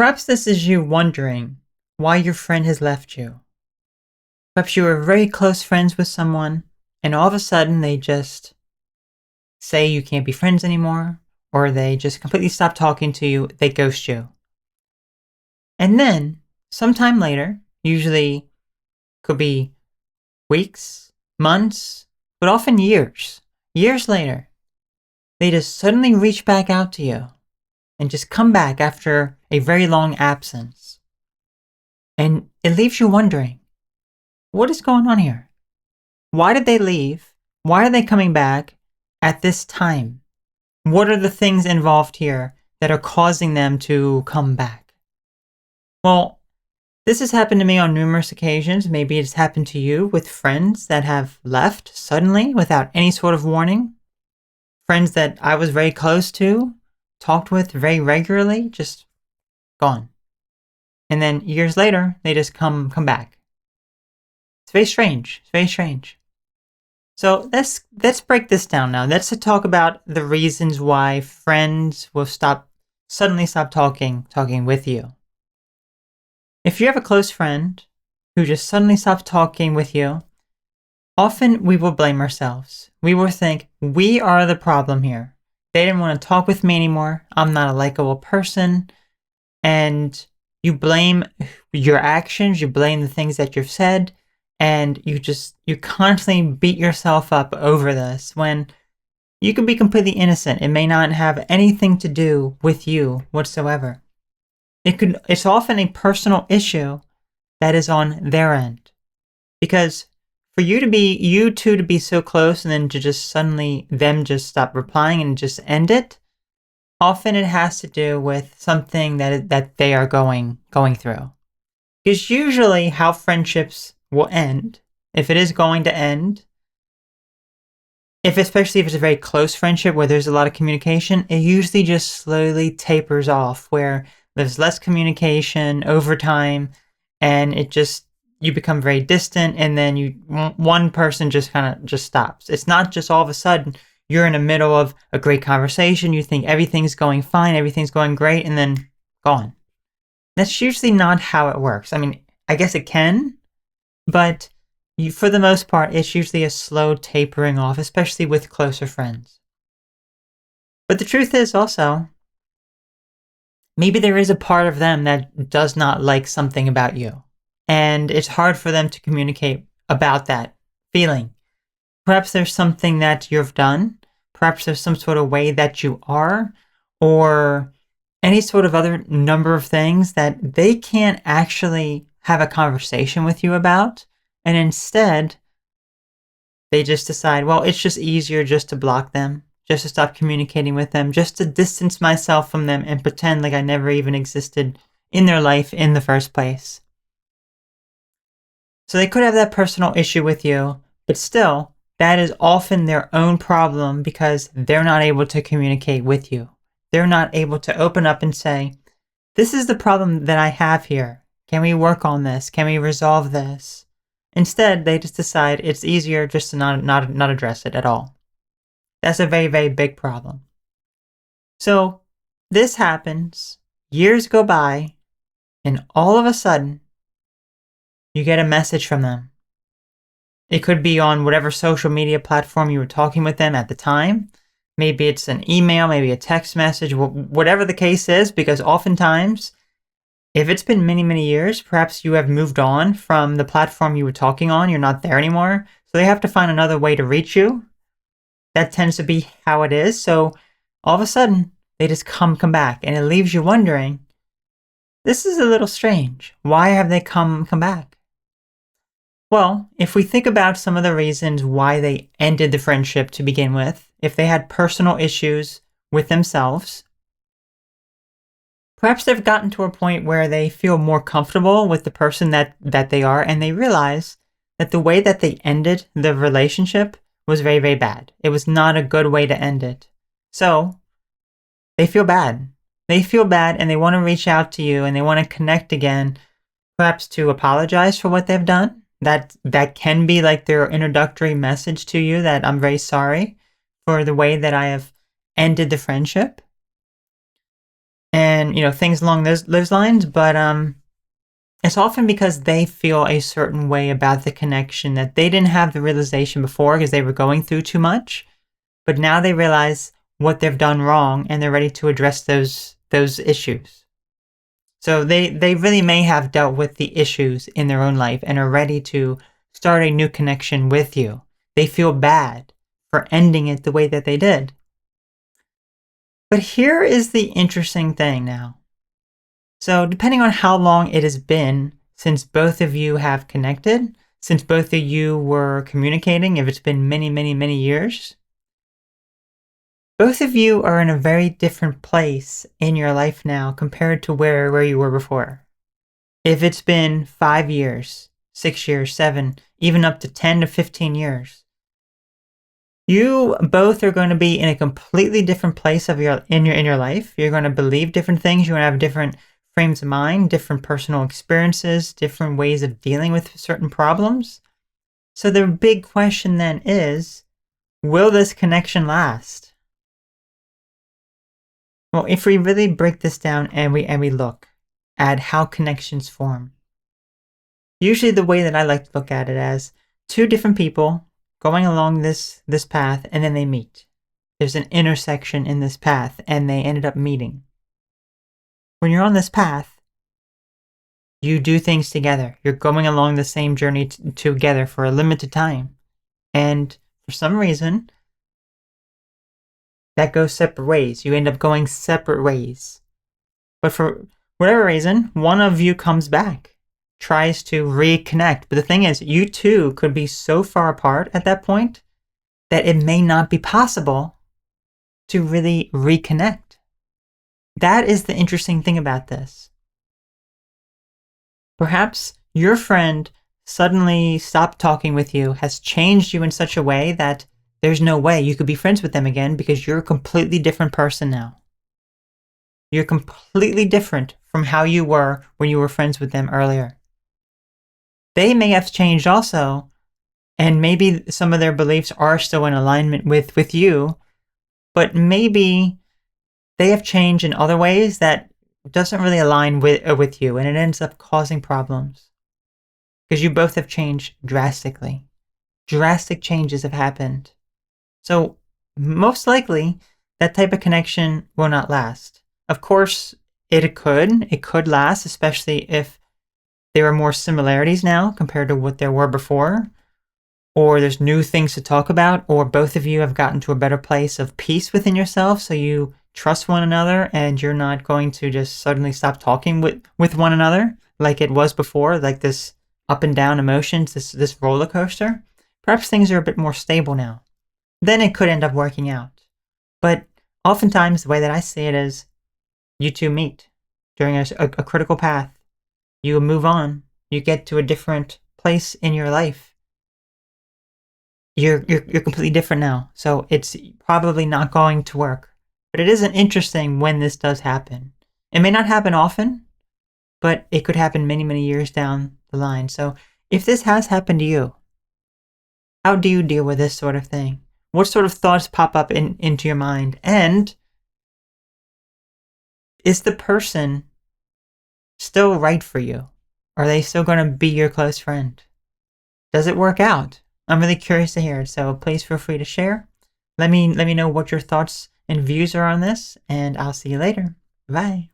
Perhaps this is you wondering why your friend has left you. Perhaps you were very close friends with someone, and all of a sudden they just say you can't be friends anymore, or they just completely stop talking to you, they ghost you. And then, sometime later, usually could be weeks, months, but often years later, they just suddenly reach back out to you and just come back after a very long absence. And it leaves you wondering, what is going on here? Why did they leave? Why are they coming back at this time? What are the things involved here that are causing them to come back? Well, this has happened to me on numerous occasions. Maybe it's happened to you with friends that have left suddenly without any sort of warning. Friends that I was very close to, talked with very regularly, just gone. And then years later, they just come back. It's very strange. It's very strange. So let's break this down now. Let's talk about the reasons why friends will suddenly stop talking with you. If you have a close friend who just suddenly stops talking with you, often we will blame ourselves. We will think we are the problem here. They didn't want to talk with me anymore. I'm not a likable person. And you blame your actions, you blame the things that you've said, and you constantly beat yourself up over this when you could be completely innocent. It may not have anything to do with you whatsoever. It's often a personal issue that is on their end. Because for you two to be so close and then to just suddenly them just stop replying and just end it, often it has to do with something that they are going through. Because usually how friendships will end, if it is going to end, especially if it's a very close friendship where there's a lot of communication, it usually just slowly tapers off where there's less communication over time, and you become very distant, and then one person just kind of just stops. It's not just all of a sudden you're in the middle of a great conversation, you think everything's going fine, everything's going great, and then gone. That's usually not how it works. I mean, I guess it can, but for the most part, it's usually a slow tapering off, especially with closer friends. But the truth is also, maybe there is a part of them that does not like something about you, and it's hard for them to communicate about that feeling. Perhaps there's something that you've done, perhaps there's some sort of way that you are, or any sort of other number of things that they can't actually have a conversation with you about, and instead, they just decide, well, it's just easier just to block them, just to stop communicating with them, just to distance myself from them and pretend like I never even existed in their life in the first place. So they could have that personal issue with you, but still, that is often their own problem because they're not able to communicate with you. They're not able to open up and say, this is the problem that I have here. Can we work on this? Can we resolve this? Instead, they just decide it's easier just to not address it at all. That's a very, very big problem. So this happens, years go by, and all of a sudden, you get a message from them. It could be on whatever social media platform you were talking with them at the time. Maybe it's an email, maybe a text message, whatever the case is, because oftentimes, if it's been many, many years, perhaps you have moved on from the platform you were talking on, you're not there anymore, so they have to find another way to reach you. That tends to be how it is, so all of a sudden, they just come back, and it leaves you wondering, this is a little strange. Why have they come back? Well, if we think about some of the reasons why they ended the friendship to begin with, if they had personal issues with themselves, perhaps they've gotten to a point where they feel more comfortable with the person that they are, and they realize that the way that they ended the relationship was very, very bad. It was not a good way to end it. So, they feel bad. They feel bad and they want to reach out to you and they want to connect again, perhaps to apologize for what they've done. That can be like their introductory message to you, that I'm very sorry for the way that I have ended the friendship. and things along those lines. But it's often because they feel a certain way about the connection that they didn't have the realization before because they were going through too much. But now they realize what they've done wrong and they're ready to address those issues. So they really may have dealt with the issues in their own life and are ready to start a new connection with you. They feel bad for ending it the way that they did. But here is the interesting thing now. So depending on how long it has been since both of you have connected, since both of you were communicating, if it's been many, many, many years, both of you are in a very different place in your life now compared to where you were before. If it's been 5 years, 6 years, 7, even up to 10 to 15 years, you both are going to be in a completely different place in your life. You're going to believe different things. You're going to have different frames of mind, different personal experiences, different ways of dealing with certain problems. So the big question then is, will this connection last? Well, if we really break this down and we look at how connections form, usually the way that I like to look at it as two different people going along this path and then they meet. There's an intersection in this path and they ended up meeting. When you're on this path, you do things together. You're going along the same journey together for a limited time. And for some reason, that goes separate ways. You end up going separate ways. But for whatever reason, one of you comes back, tries to reconnect. But the thing is, you two could be so far apart at that point that it may not be possible to really reconnect. That is the interesting thing about this. Perhaps your friend suddenly stopped talking with you, has changed you in such a way that there's no way you could be friends with them again because you're a completely different person now. You're completely different from how you were when you were friends with them earlier. They may have changed also, and maybe some of their beliefs are still in alignment with you, but maybe they have changed in other ways that doesn't really align with you, and it ends up causing problems. Because you both have changed drastically. Drastic changes have happened. So, most likely, that type of connection will not last. Of course, it could last, especially if there are more similarities now compared to what there were before, or there's new things to talk about, or both of you have gotten to a better place of peace within yourself, so you trust one another and you're not going to just suddenly stop talking with one another like it was before, like this up and down emotions, this roller coaster. Perhaps things are a bit more stable now. Then it could end up working out. But oftentimes, the way that I see it is, you two meet during a critical path. You move on. You get to a different place in your life. You're completely different now. So it's probably not going to work. But it isn't interesting when this does happen. It may not happen often, but it could happen many, many years down the line. So if this has happened to you, how do you deal with this sort of thing? What sort of thoughts pop up into your mind? And is the person still right for you? Are they still going to be your close friend? Does it work out? I'm really curious to hear it, so please feel free to share. Let me know what your thoughts and views are on this, and I'll see you later. Bye.